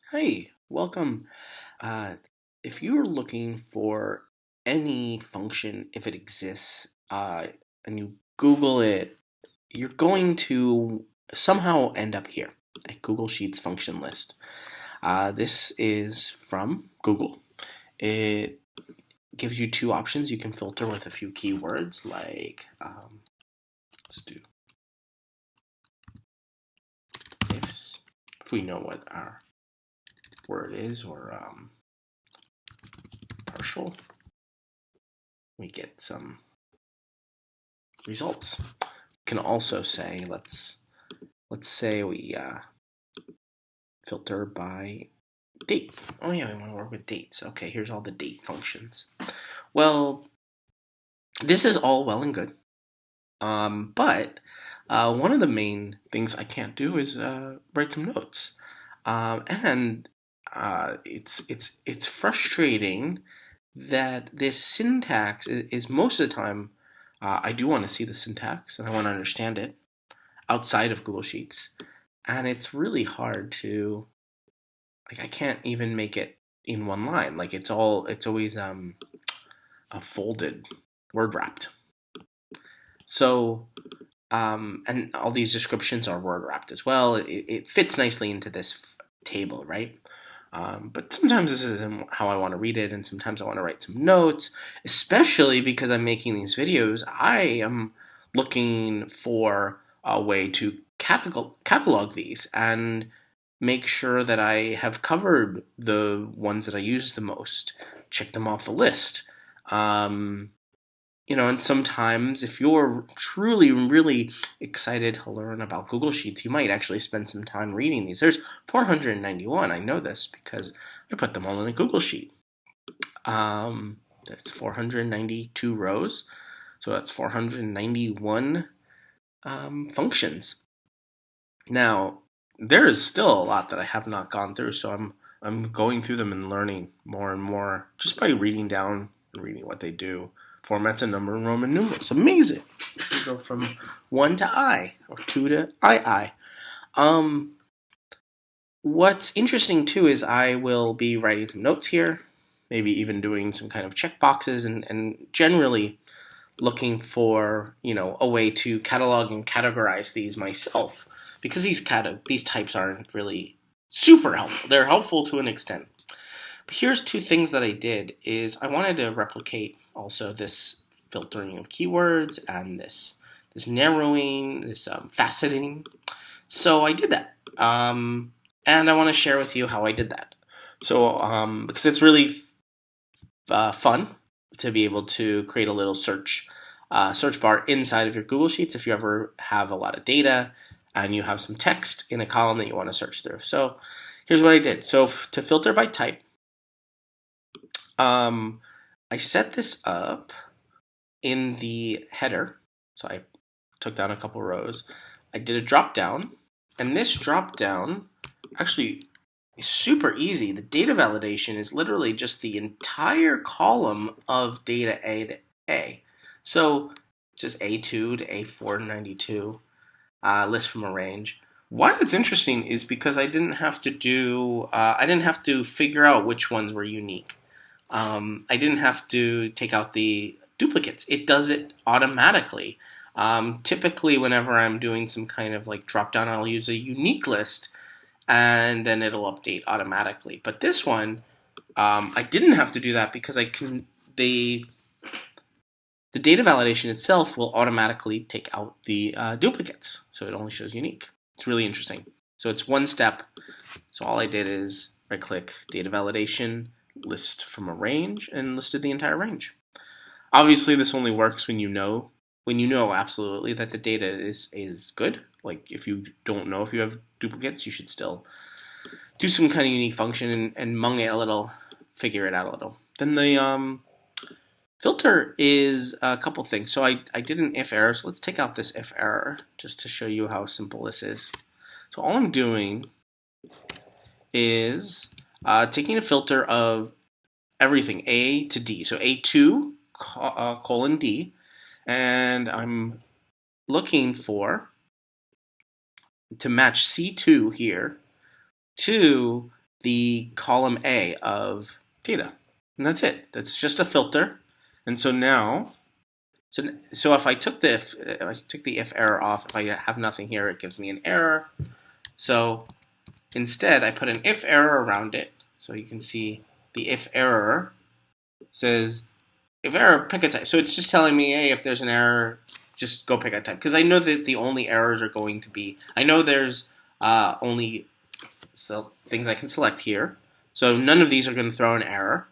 Hey, welcome. Uh, if you're looking for any function, if it exists, and you Google it, you're going to somehow end up here at Google Sheets function list. This is from Google. It gives you two options. You can filter with a few keywords like, let's do ifs, if we know what our word is, or partial. We get some results. Can also say let's say we filter by date. Oh yeah, we want to work with dates. Okay, here's all the date functions. Well, this is all well and good, but one of the main things I can't do is write some notes, and it's frustrating that this syntax is most of the time. I do want to see the syntax and I want to understand it outside of Google Sheets, and it's really hard to I can't even make it in one line. Like it's always a folded, word wrapped. So and all these descriptions are word wrapped as well. It fits nicely into this table, right? But sometimes this isn't how I want to read it, and sometimes I want to write some notes, especially because I'm making these videos. I am looking for a way to catalog these and make sure that I have covered the ones that I use the most, check them off the list. Um, and sometimes if you're truly really excited to learn about Google Sheets, you might actually spend some time reading these. There's 491. I know this because I put them all in a Google Sheet. That's 492 rows, so that's 491 functions. Now, there is still a lot that I have not gone through, so I'm going through them and learning more and more just by reading down and reading what they do. Formats a number in Roman numerals. Amazing. We go from 1 to I, or 2 to II. Um, what's interesting too is I will be writing some notes here, maybe even doing some kind of checkboxes and generally looking for, a way to catalog and categorize these myself because these types aren't really super helpful. They're helpful to an extent. But here's two things that I did is I wanted to replicate also this filtering of keywords and this narrowing, this faceting. So I did that. And I want to share with you how I did that. So because it's really fun to be able to create a little search bar inside of your Google Sheets if you ever have a lot of data and you have some text in a column that you want to search through. So here's what I did. So to filter by type, I set this up in the header. So I took down a couple rows. I did a drop down, and this drop down actually is super easy. The data validation is literally just the entire column of data A to A. So it's just A2 to A492, list from a range. Why that's interesting is because I didn't have to figure out which ones were unique. I didn't have to take out the duplicates. It does it automatically. Typically, whenever I'm doing some kind of like drop down, I'll use a unique list and then it'll update automatically. But this one, I didn't have to do that because the data validation itself will automatically take out the duplicates, so it only shows unique. It's really interesting. So it's one step. So all I did is right click data validation, list from a range, and listed the entire range. Obviously, this only works when you know absolutely that the data is good. Like if you don't know if you have duplicates, you should still do some kind of unique function and mung it a little, figure it out a little. Then the filter is a couple things. So I did an if error. So let's take out this if error just to show you how simple this is. So all I'm doing is taking a filter of everything A to D. So A2 colon D, and I'm looking for to match C2 here to the column A of data. And that's it. That's just a filter. And so now, so if I took the if error off, if I have nothing here, it gives me an error. So instead, I put an if error around it. So you can see the if error says, if error, pick a type. So it's just telling me, hey, if there's an error, just go pick a type. Because I know that the only errors are going to be, I know there's only things I can select here. So none of these are going to throw an error.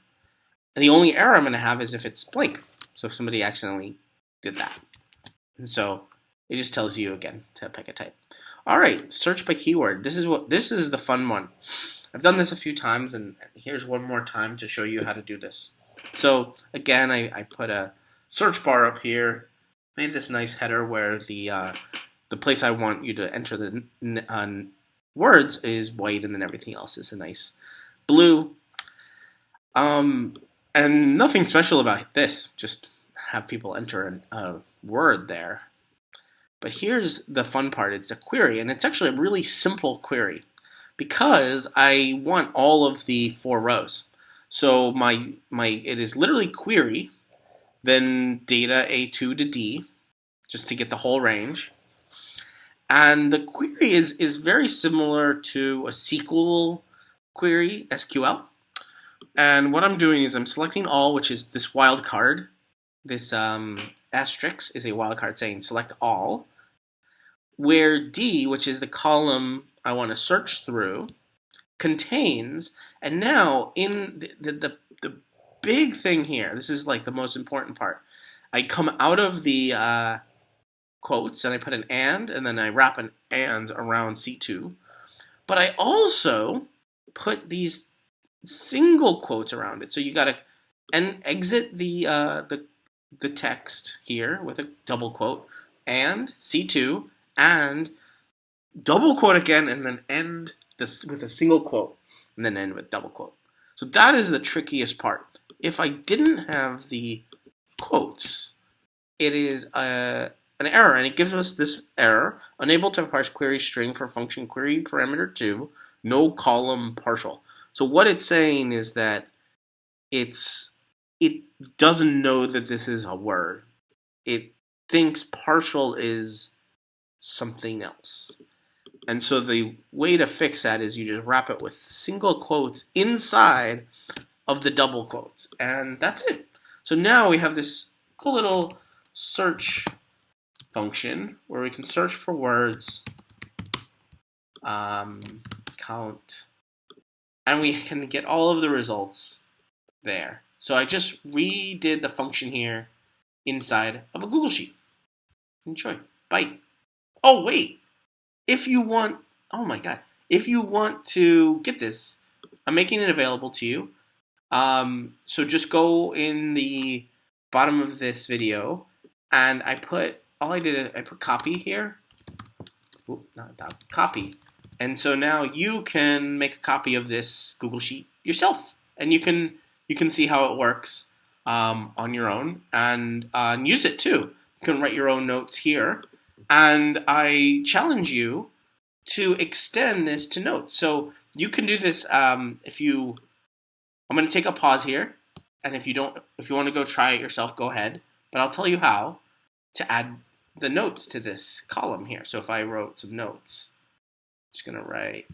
And the only error I'm going to have is if it's blank. So if somebody accidentally did that. And so it just tells you again to pick a type. All right, search by keyword. This is the fun one. I've done this a few times, and here's one more time to show you how to do this. So again, I put a search bar up here, made this nice header where the place I want you to enter the words is white, and then everything else is a nice blue. And nothing special about this, just have people enter a word there. But here's the fun part. It's a query, and it's actually a really simple query because I want all of the 4 rows. So it is literally query, then data A2 to D, just to get the whole range. And the query is very similar to a SQL query, SQL. And what I'm doing is I'm selecting all, which is this wildcard. This asterisk is a wildcard saying select all, where D, which is the column I want to search through, contains, and now in the big thing here, this is like the most important part, I come out of the quotes and I put an and then I wrap an and around C2, but I also put these single quotes around it. So you got to exit the text here with a double quote, and C2, and double quote again, and then end this with a single quote, and then end with double quote. So that is the trickiest part. If I didn't have the quotes, it is an error, and it gives us this error: unable to parse query string for function query parameter 2, no column partial. So what it's saying is that it doesn't know that this is a word. It thinks partial is something else. And so the way to fix that is you just wrap it with single quotes inside of the double quotes. And that's it. So now we have this cool little search function where we can search for words, count, and we can get all of the results there. So I just redid the function here inside of a Google Sheet. Enjoy. Bye. Oh, wait. If you want, oh my God, if you want to get this, I'm making it available to you. So just go in the bottom of this video, and I put copy here. Ooh, not that, copy. And so now you can make a copy of this Google Sheet yourself, and you can see how it works on your own, and use it too. You can write your own notes here, and I challenge you to extend this to notes. So you can do this if you. I'm going to take a pause here, and if you want to go try it yourself, go ahead. But I'll tell you how to add the notes to this column here. So if I wrote some notes, I'm just going to write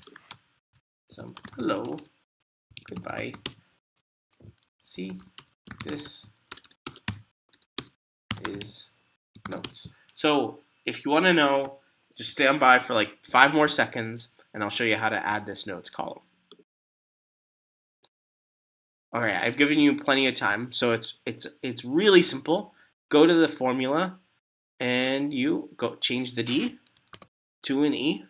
some hello, goodbye. See, this is notes. So if you want to know, just stand by for like 5 more seconds, and I'll show you how to add this notes column. All right, I've given you plenty of time, so it's really simple. Go to the formula, and you go change the D to an E.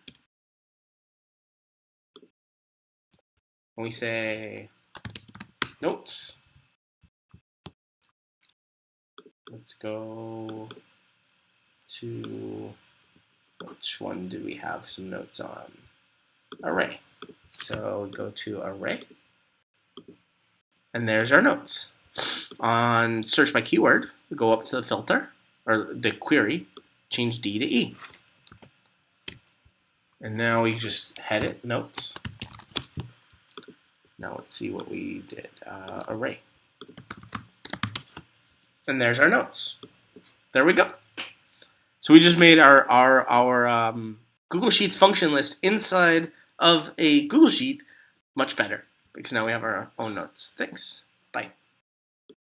And we say notes. Let's go to, which one do we have some notes on? Array. So go to array. And there's our notes. On search by keyword, we go up to the filter, or the query, change D to E. And now we just head it, notes. Now let's see what we did. Array. And there's our notes. There we go. So we just made our Google Sheets function list inside of a Google Sheet much better because now we have our own notes. Thanks.